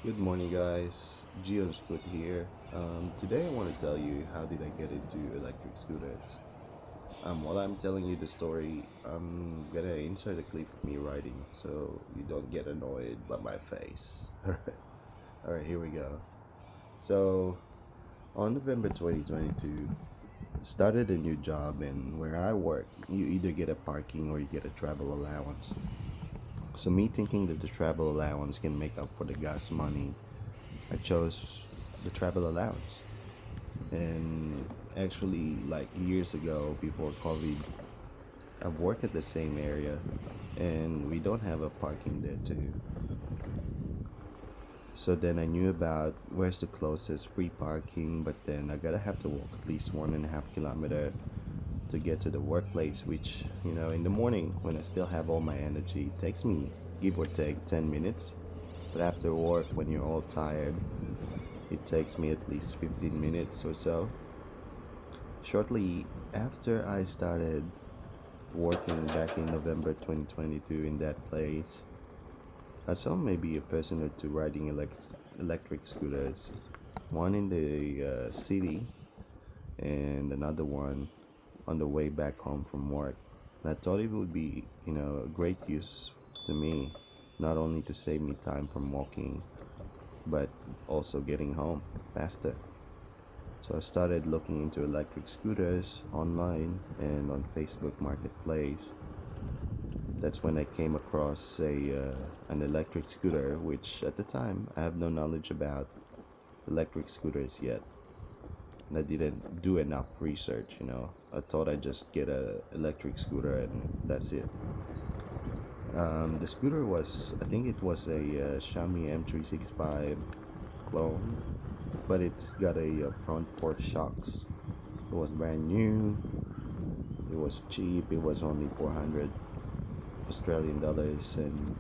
Good morning, guys. Gion's Scoot here. Today I want to tell you how did I get into electric scooters. While I'm telling you the story, I'm gonna insert a clip of me riding so you don't get annoyed by my face. All right, here we go. So on November 2022, started a new job, and where I work, you either get a parking or you get a travel allowance. So me thinking that the travel allowance can make up for the gas money, I chose the travel allowance. And actually, like years ago, before COVID, I've worked at the same area, and we don't have a parking there too. So then I knew about where's the closest free parking, but then I gotta have to walk at least 1.5 kilometer to get to the workplace, which, in the morning when I still have all my energy, takes me give or take 10 minutes. But after work, when you're all tired, it takes me at least 15 minutes or so. Shortly after I started working back in November 2022 in that place, I saw maybe a person or two riding electric scooters, one in the city and another one on the way back home from work. And I thought it would be, a great use to me, not only to save me time from walking, but also getting home faster. So I started looking into electric scooters online and on Facebook Marketplace. That's when I came across a an electric scooter, which at the time I have no knowledge about electric scooters yet, and I didn't do enough research. I thought I'd just get a electric scooter and that's it. The scooter was, I think it was a Xiaomi M365 clone, but it's got a front fork shocks. It was brand new. It was cheap. It was only 400 Australian dollars, and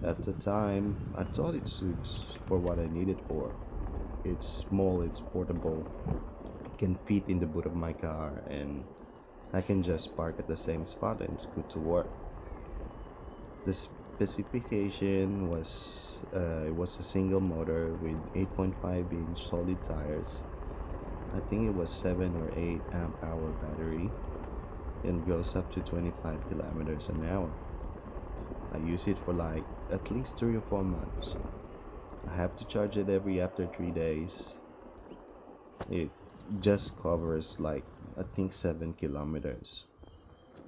at the time, I thought it suits for what I need it for. It's small, it's portable, can fit in the boot of my car, and I can just park at the same spot and it's good to work. The specification was it was a single motor with 8.5-inch solid tires. I think it was 7 or 8 amp hour battery and goes up to 25 kilometers an hour. I use it for like at least 3 or 4 months. I have to charge it every after 3 days. It just covers like I think 7 kilometers.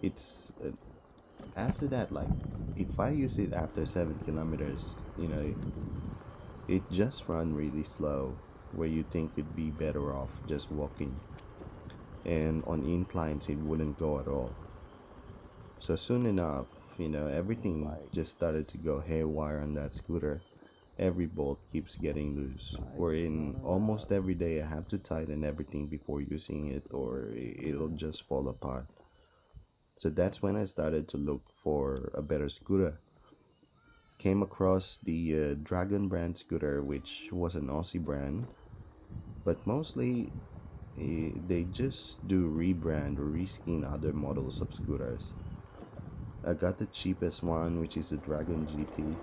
It's after that, like if I use it after 7 kilometers, it just run really slow. Where you think it'd be better off just walking, and on inclines it wouldn't go at all. So soon enough, everything just started to go haywire on that scooter. Every bolt keeps getting loose. Wherein almost every day I have to tighten everything before using it or it'll just fall apart. So that's when I started to look for a better scooter. Came across the Dragon brand scooter, which was an Aussie brand, but mostly they just do rebrand or reskin other models of scooters. I got the cheapest one, which is the Dragon GT,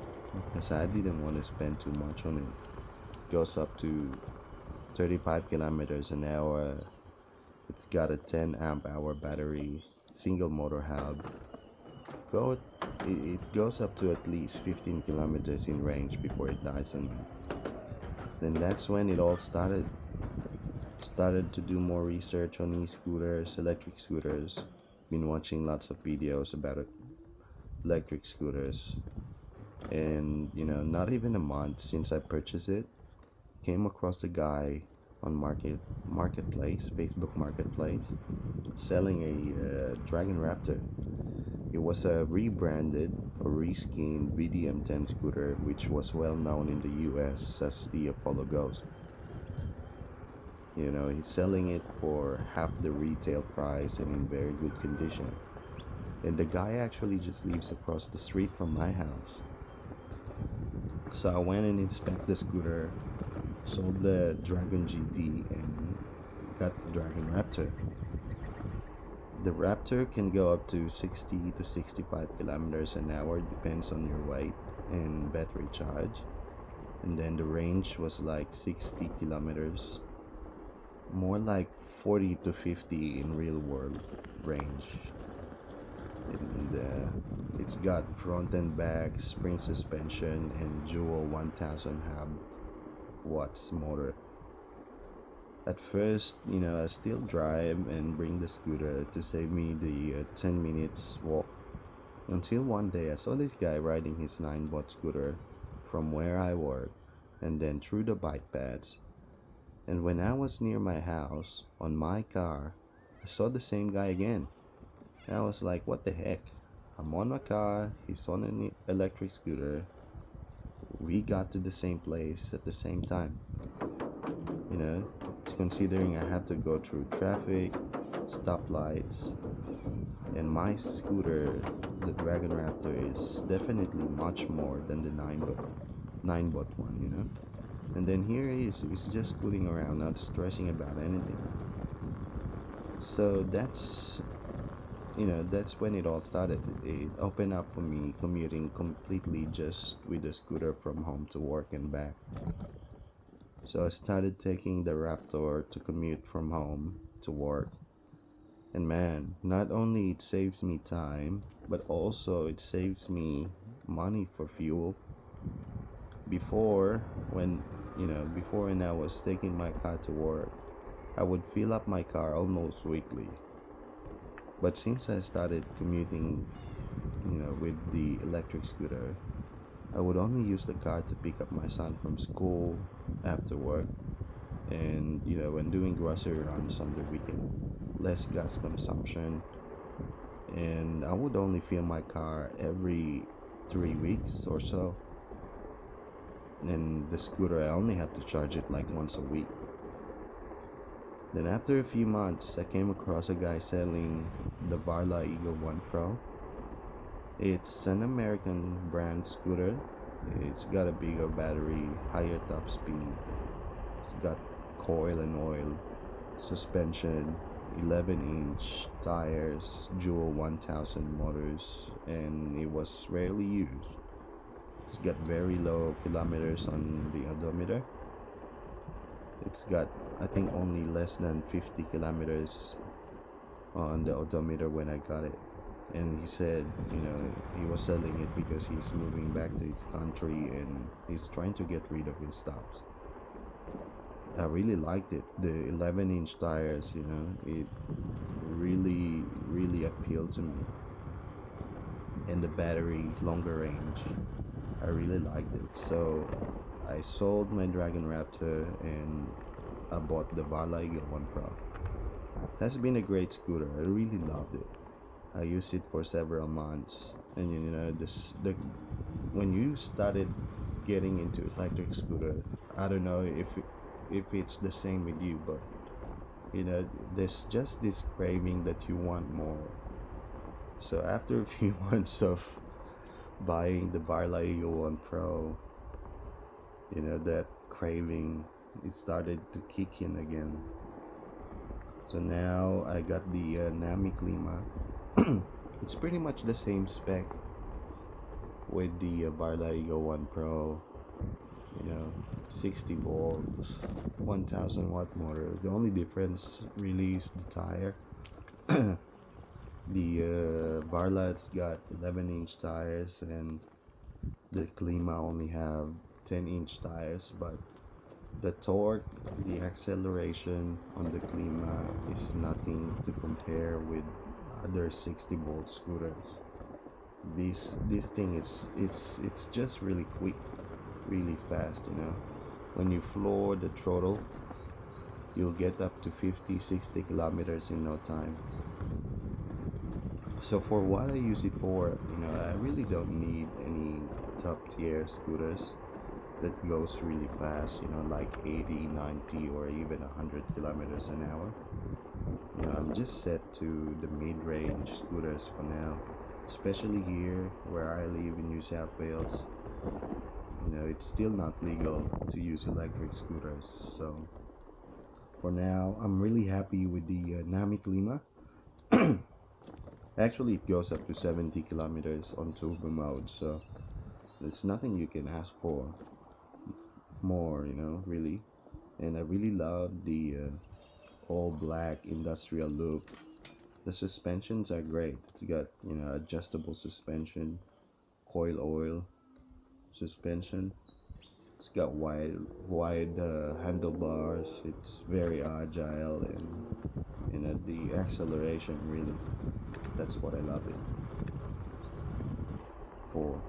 because I didn't want to spend too much on it. Goes up to 35 kilometers an hour. It's got a 10 amp hour battery, single motor hub. Go, it goes up to at least 15 kilometers in range before it dies on me. Then that's when it all started. Started to do more research on e-scooters, electric scooters. Been watching lots of videos about electric scooters, and not even a month since I purchased it, came across a guy on marketplace, Facebook Marketplace, selling a Dragon Raptor. It was a rebranded or reskinned VDM10 scooter, which was well known in the US as the Apollo Ghost. He's selling it for half the retail price and in very good condition. And the guy actually just lives across the street from my house. So I went and inspected the scooter, sold the Dragon GT, and got the Dragon Raptor. The Raptor can go up to 60 to 65 kilometers an hour, depends on your weight and battery charge. and then the range was like 60 kilometers, more like 40 to 50 in real world range. And it's got front and back spring suspension and dual 1000 hub watts motor. At first, I still drive and bring the scooter to save me the 10 minutes walk. Until one day I saw this guy riding his 9 watt scooter from where I work and then through the bike paths. And when I was near my house on my car, I saw the same guy again. And I was like, what the heck? I'm on my car, he's on an electric scooter. We got to the same place at the same time. You know, it's considering I have to go through traffic, stoplights, and my scooter, the Dragon Raptor, is definitely much more than the 9 watt one. And then here he is, he's just scooting around, not stressing about anything. So that's when it all started. It opened up for me commuting completely just with a scooter from home to work and back. So I started taking the Raptor to commute from home to work. And man, not only it saves me time, but also it saves me money for fuel. Before, when I was taking my car to work, I would fill up my car almost weekly. But since I started commuting, with the electric scooter, I would only use the car to pick up my son from school after work and, when doing grocery runs on the weekend. Less gas consumption, and I would only fill my car every 3 weeks or so. And the scooter, I only have to charge it like once a week. Then after a few months, I came across a guy selling the Varla Eagle 1 Pro. It's an American brand scooter. It's got a bigger battery, higher top speed. It's got coil and oil, suspension, 11-inch tires, dual 1000 motors, and it was rarely used. It's got very low kilometers on the odometer. It's got, I think, only less than 50 kilometers on the odometer when I got it. And he said, he was selling it because he's moving back to his country and he's trying to get rid of his stuff. I really liked it. The 11-inch tires, it really, really appealed to me. And the battery, longer range, I really liked it. So I sold my Dragon Raptor and I bought the Varla Eagle 1 Pro. Has been a great scooter. I really loved it. I used it for several months, and when you started getting into electric scooter, I don't know if it's the same with you, but there's just this craving that you want more. So after a few months of buying the Barla Eagle 1 Pro, that craving, it started to kick in again. So now I got the Nami Klima. It's pretty much the same spec with the Barla Eagle 1 Pro. 60 volts, 1000 watt motor. The only difference really is the tire. The Barla's got 11-inch tires, and the Klima only have 10-inch tires. But the torque, the acceleration on the Klima is nothing to compare with other 60 volt scooters. This thing is it's just really quick, really fast. When you floor the throttle, you'll get up to 50-60 kilometers in no time. So for what I use it for, I really don't need any top tier scooters that goes really fast, like 80, 90, or even 100 kilometers an hour. I'm just set to the mid-range scooters for now, especially here where I live in New South Wales. It's still not legal to use electric scooters, so for now I'm really happy with the Nami Klima. Actually, it goes up to 70 kilometers on turbo mode, so there's nothing you can ask for. more, really. And I really love the all black industrial look. The suspensions are great. It's got, adjustable suspension, coil oil suspension. It's got wide handlebars. It's very agile, and the acceleration really. That's what I love it for.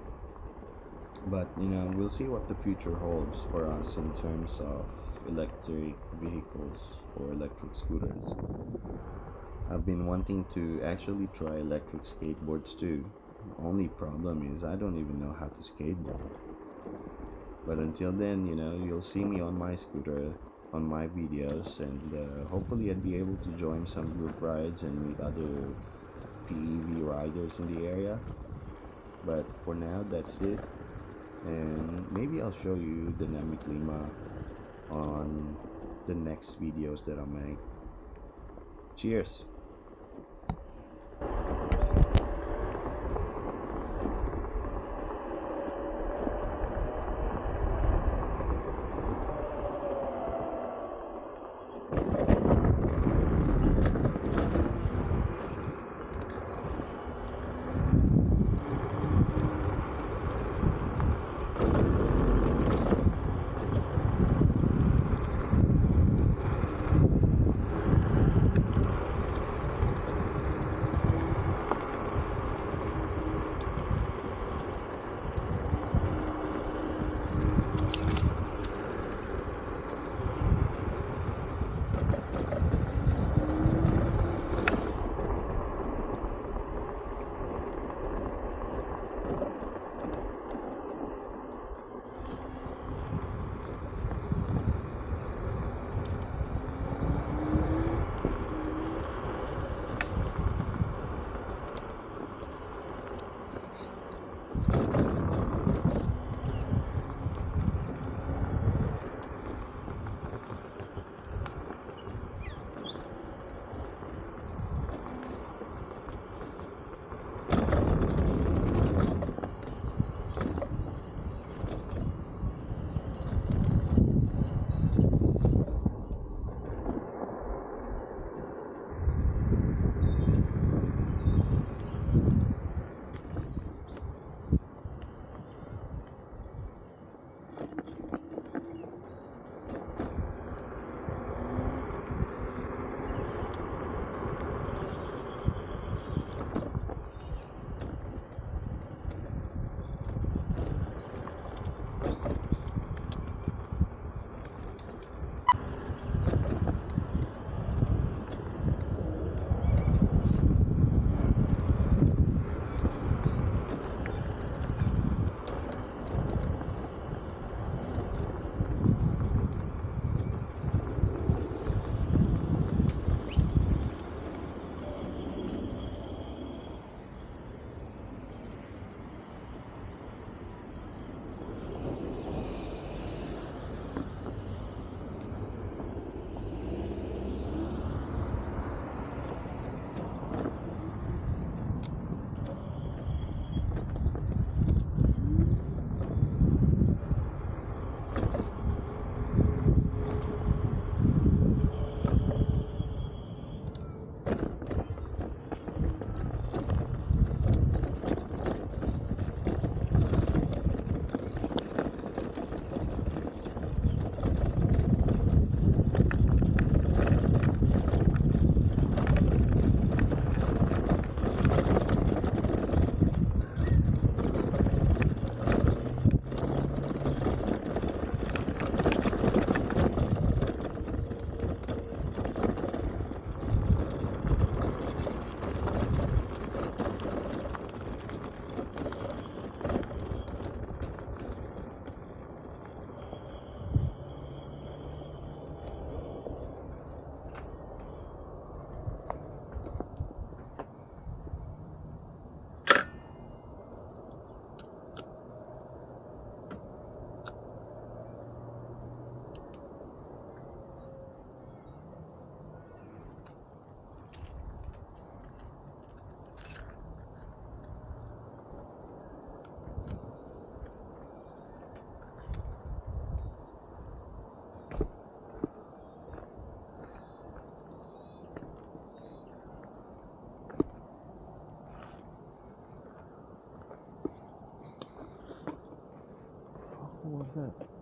But we'll see what the future holds for us in terms of electric vehicles or electric scooters. I've been wanting to actually try electric skateboards too. Only problem is I don't even know how to skateboard. But until then, you'll see me on my scooter, on my videos, and hopefully I'd be able to join some group rides and meet other PEV riders in the area. But for now, that's it. And maybe I'll show you Dynamic Lima on the next videos that I make. Cheers! was that?